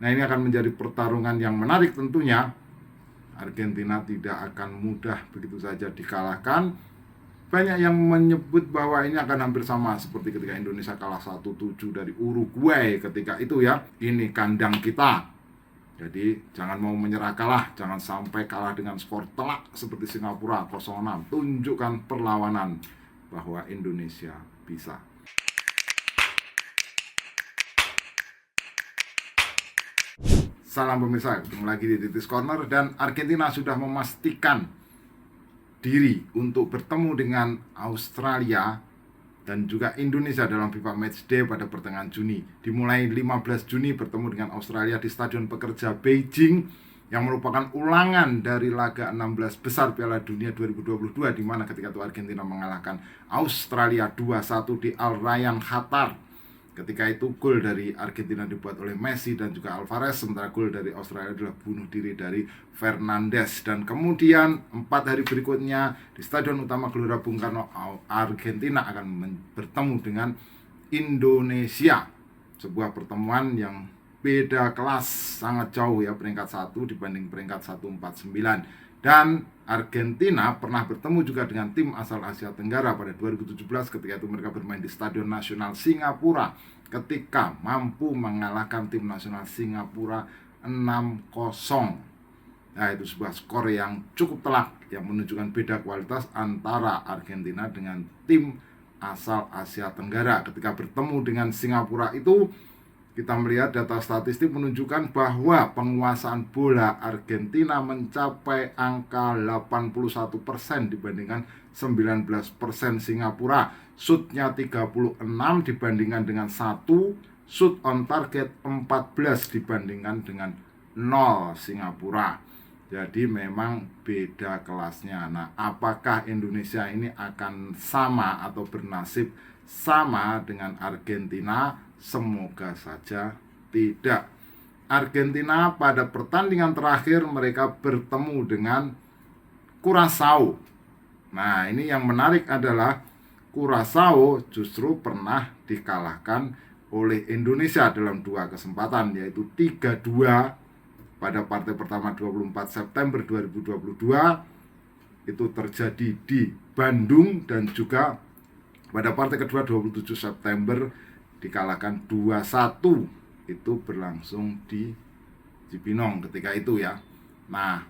Nah, ini akan menjadi pertarungan yang menarik tentunya. Argentina tidak akan mudah begitu saja dikalahkan. Banyak yang menyebut bahwa ini akan hampir sama seperti ketika Indonesia kalah 1-7 dari Uruguay ketika itu ya. Ini kandang kita. Jadi jangan mau menyerah kalah, jangan sampai kalah dengan skor telak seperti Singapura 0-6. Tunjukkan perlawanan bahwa Indonesia bisa. Salam pemirsa, ketemu lagi di Titis Corner. Dan Argentina sudah memastikan diri untuk bertemu dengan Australia dan juga Indonesia dalam FIFA Matchday pada pertengahan Juni. Dimulai 15 Juni bertemu dengan Australia di Stadion Pekerja Beijing, yang merupakan ulangan dari laga 16 besar Piala Dunia 2022, di mana ketika itu Argentina mengalahkan Australia 2-1 di Al Rayyan, Qatar. Ketika itu gol dari Argentina dibuat oleh Messi dan juga Alvarez, sementara gol dari Australia adalah bunuh diri dari Fernandes. Dan kemudian 4 hari berikutnya di Stadion Utama Gelora Bung Karno, Argentina akan bertemu dengan Indonesia. Sebuah pertemuan yang beda kelas, sangat jauh ya, peringkat 1 dibanding peringkat 149. Dan Argentina pernah bertemu juga dengan tim asal Asia Tenggara pada 2017 ketika itu mereka bermain di Stadion Nasional Singapura, ketika mampu mengalahkan tim nasional Singapura 6-0. Nah, itu sebuah skor yang cukup telak yang menunjukkan beda kualitas antara Argentina dengan tim asal Asia Tenggara. Ketika bertemu dengan Singapura itu, kita melihat data statistik menunjukkan bahwa penguasaan bola Argentina mencapai angka 81% dibandingkan 19% Singapura. Shootnya 36 dibandingkan dengan 1, shoot on target 14 dibandingkan dengan 0 Singapura. Jadi memang beda kelasnya. Nah, apakah Indonesia ini akan sama atau bernasib sama dengan Argentina? Semoga saja tidak. Argentina pada pertandingan terakhir mereka bertemu dengan Curaçao. Nah, ini yang menarik adalah Curaçao justru pernah dikalahkan oleh Indonesia dalam 2 kesempatan, yaitu 3-2 pada partai pertama 24 September 2022. Itu terjadi di Bandung, dan juga pada partai kedua 27 September dikalahkan 2-1. Itu berlangsung di Cibinong ketika itu ya. Nah,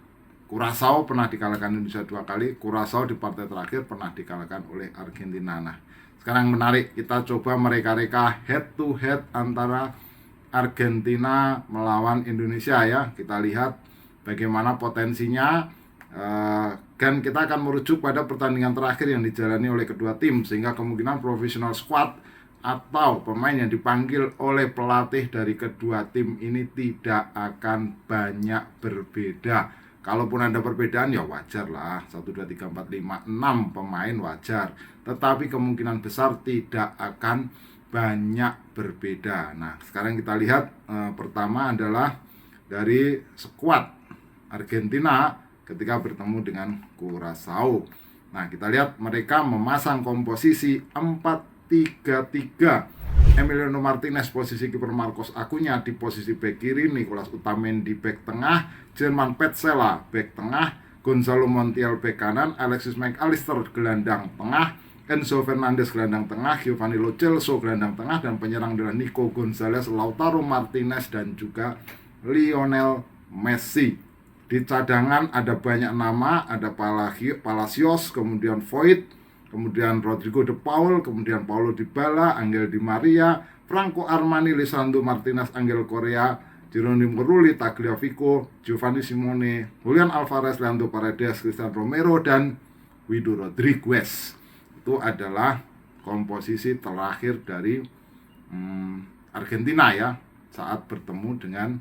Curaçao pernah dikalahkan Indonesia 2 kali. Curaçao di partai terakhir pernah dikalahkan oleh Argentina. Nah, sekarang menarik, kita coba mereka-reka head to head antara Argentina melawan Indonesia ya. Kita lihat bagaimana potensinya, dan kita akan merujuk pada pertandingan terakhir yang dijalani oleh kedua tim, sehingga kemungkinan professional squad atau pemain yang dipanggil oleh pelatih dari kedua tim ini tidak akan banyak berbeda. Kalaupun ada perbedaan ya wajar lah, 1, 2, 3, 4, 5, 6 pemain wajar. Tetapi kemungkinan besar tidak akan banyak berbeda. Nah, sekarang kita lihat pertama adalah dari skuad Argentina ketika bertemu dengan Curaçao. Nah, kita lihat mereka memasang komposisi 4-3-3. Emiliano Martinez posisi kiper, Marcos Acuña di posisi bek kiri, Nicolas Otamendi bek tengah, Germán Petzela bek tengah, Gonzalo Montiel bek kanan, Alexis McAllister gelandang tengah, Enzo Fernandez gelandang tengah, Giovanni Lo Celso gelandang tengah, dan penyerang adalah Nico Gonzalez, Lautaro Martinez, dan juga Lionel Messi. Di cadangan ada banyak nama, ada Palacios, kemudian Voit, kemudian Rodrigo de Paul, kemudian Paulo Dybala, Angel Di Maria, Franco Armani, Lisandro Martinez, Angel Correa, Geronimo Rulli, Tagliafico, Giovanni Simone, Julian Alvarez, Leandro Paredes, Cristian Romero, dan Guido Rodriguez. Itu adalah komposisi terakhir dari Argentina ya, saat bertemu dengan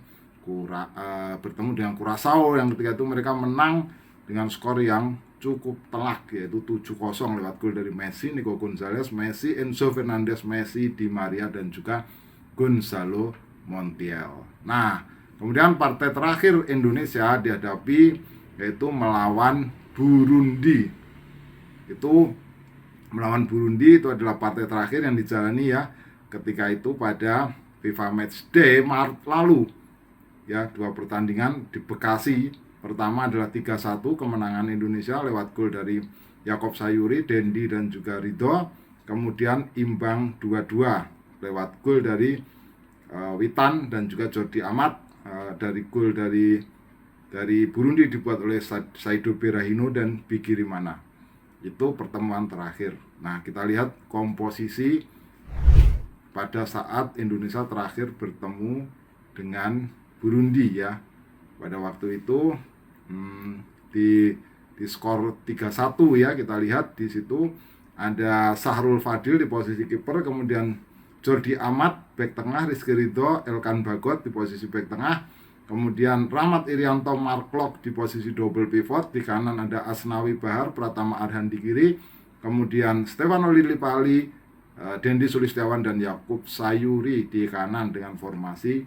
Curaçao, yang ketika itu mereka menang dengan skor yang cukup telak, yaitu 7-0 lewat gol dari Messi, Nico Gonzalez, Messi, Enzo Fernandez, Messi, Di Maria, dan juga Gonzalo Montiel. Nah, kemudian partai terakhir Indonesia dihadapi yaitu melawan Burundi. Itu melawan Burundi itu adalah partai terakhir yang dijalani ya, ketika itu pada FIFA Matchday Maret lalu. ya, 2 pertandingan di Bekasi. Pertama adalah 3-1 kemenangan Indonesia lewat gol dari Yaakob Sayuri, Dendi dan juga Ridho. Kemudian imbang 2-2 lewat gol dari Witan dan juga Jordi Amat, dari gol dari Burundi dibuat oleh Saido Berahino dan Bigi Rimana. Itu pertemuan terakhir. Nah, kita lihat komposisi pada saat Indonesia terakhir bertemu dengan Burundi ya. Pada waktu itu di skor 3-1 ya, kita lihat di situ ada Sahrul Fadil di posisi kiper, kemudian Jordi Amat bek tengah, Rizky Ridho, Elkan Bagot di posisi bek tengah, kemudian Rahmat Irianto Marklok di posisi double pivot, di kanan ada Asnawi Bahar, Pratama Arhan di kiri, kemudian Stefano Lillipali, Dendi Sulistiawan dan Yaakob Sayuri di kanan dengan formasi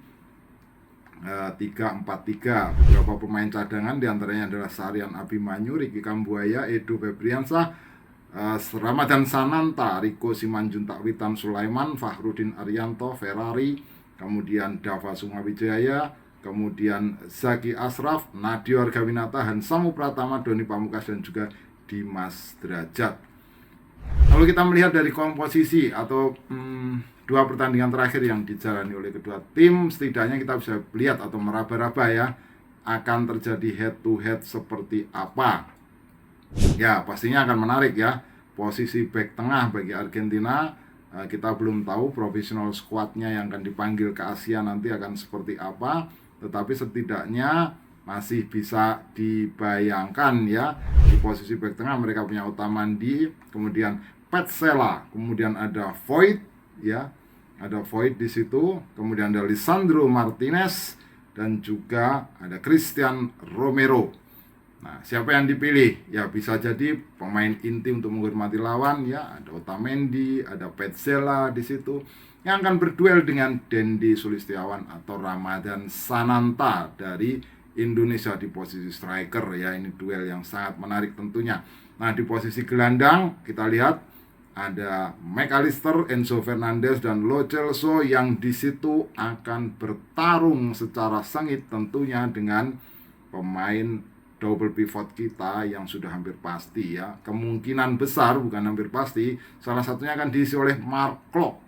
3-4-3. Beberapa pemain cadangan diantaranya adalah Sarian Abimanyu, Ricky Kambuaya, Edo Febriansah, Ramadan Sananta, Riko Simanjuntak, Witan Sulaiman, Fakhrudin Arianto, Ferrari, kemudian Dava Sumawijaya, kemudian Zaki Asraf, Nadio Argawinata, Hansamu Pratama, Doni Pamukas dan juga Dimas Derajat. Lalu kita melihat dari komposisi atau 2 pertandingan terakhir yang dijalani oleh kedua tim, setidaknya kita bisa lihat atau meraba-raba ya, akan terjadi head to head seperti apa. Ya, pastinya akan menarik ya. Posisi back tengah bagi Argentina, kita belum tahu profesional squadnya yang akan dipanggil ke Asia nanti akan seperti apa, tetapi setidaknya masih bisa dibayangkan ya. Di posisi back tengah mereka punya Otamendi, kemudian Petzela, kemudian ada Voigt ya, ada Voigt di situ, kemudian ada Lisandro Martinez dan juga ada Christian Romero. Nah, siapa yang dipilih? Ya bisa jadi pemain inti untuk menghormati lawan ya, ada Otamendi, ada Petzela di situ yang akan berduel dengan Dendi Sulistiawan atau Ramadan Sananta dari Indonesia di posisi striker ya. Ini duel yang sangat menarik tentunya. Nah, di posisi gelandang kita lihat ada McAllister, Enzo Fernandez dan Lo Celso yang di situ akan bertarung secara sengit tentunya dengan pemain double pivot kita yang sudah hampir pasti ya. Kemungkinan besar, bukan hampir pasti, salah satunya akan diisi oleh Marklok.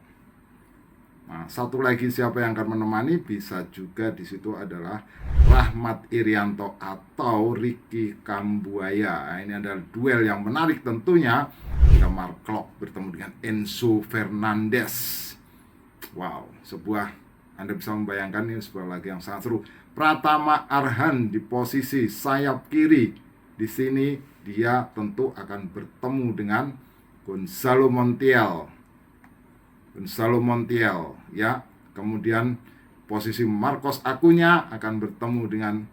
Nah, satu lagi siapa yang akan menemani bisa juga di situ adalah Rahmat Irianto atau Ricky Kambuaya. Nah, ini adalah duel yang menarik tentunya. Jika Marklok bertemu dengan Enzo Fernandez. Wow, Anda bisa membayangkan ini sebuah laga yang sangat seru. Pratama Arhan di posisi sayap kiri. Di sini dia tentu akan bertemu dengan Gonzalo Montiel ya. Kemudian posisi Marcos Acuña akan bertemu dengan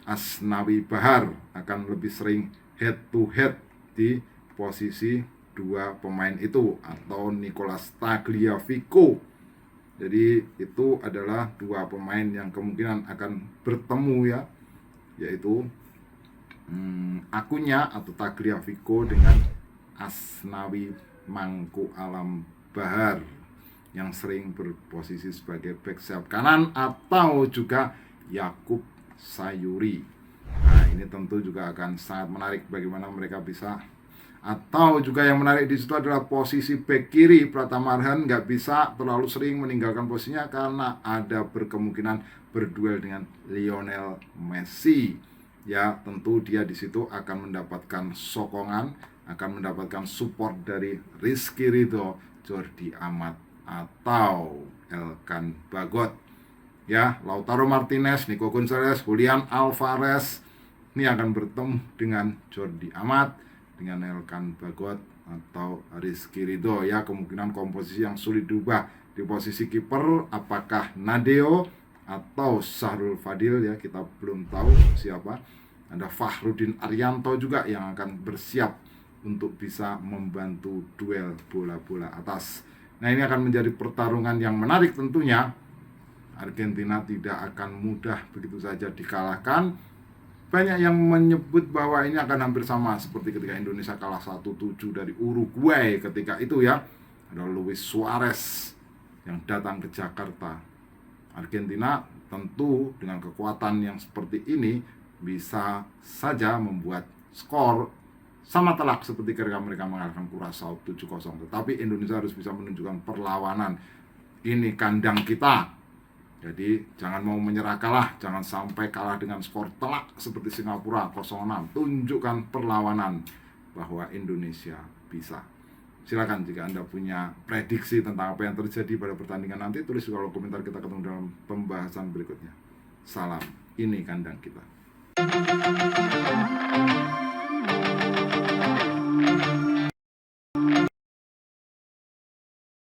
Asnawi Bahar, akan lebih sering head to head di posisi 2 pemain itu, atau Nicolas Tagliafico. Jadi itu adalah 2 pemain yang kemungkinan akan bertemu ya, yaitu Acuña atau Tagliafico dengan Asnawi Mangku Alam Bahar yang sering berposisi sebagai back sayap kanan, atau juga Yaakob Sayuri. Nah, ini tentu juga akan sangat menarik bagaimana mereka bisa. Atau juga yang menarik di situ adalah posisi back kiri. Pratama Arhan nggak bisa terlalu sering meninggalkan posisinya karena ada berkemungkinan berduel dengan Lionel Messi. Ya, tentu dia di situ akan mendapatkan sokongan, akan mendapatkan support dari Rizky Ridho, Jordi Amat atau Elkan Bagot. Ya, Lautaro Martinez, Nico Gonzalez, Julian Alvarez ini akan bertemu dengan Jordi Amat, dengan Elkan Bagot atau Rizky Ridho ya. Kemungkinan komposisi yang sulit diubah. Di posisi kiper apakah Nadeo atau Sahrul Fadil ya, kita belum tahu siapa. Ada Fakhrudin Arianto juga yang akan bersiap untuk bisa membantu duel bola-bola atas. Nah, ini akan menjadi pertarungan yang menarik tentunya. Argentina tidak akan mudah begitu saja dikalahkan. Banyak yang menyebut bahwa ini akan hampir sama seperti ketika Indonesia kalah 1-7 dari Uruguay ketika itu ya. Ada Luis Suarez yang datang ke Jakarta. Argentina tentu dengan kekuatan yang seperti ini bisa saja membuat skor sama telak seperti ketika mereka mengalahkan Curaçao 7-0. Tetapi Indonesia harus bisa menunjukkan perlawanan. Ini kandang kita. Jadi jangan mau menyerah kalah, jangan sampai kalah dengan skor telak seperti Singapura 0-6. Tunjukkan perlawanan bahwa Indonesia bisa. Silakan jika Anda punya prediksi tentang apa yang terjadi pada pertandingan nanti, tulis di kolom komentar. Kita ketemu dalam pembahasan berikutnya. Salam, ini kandang kita.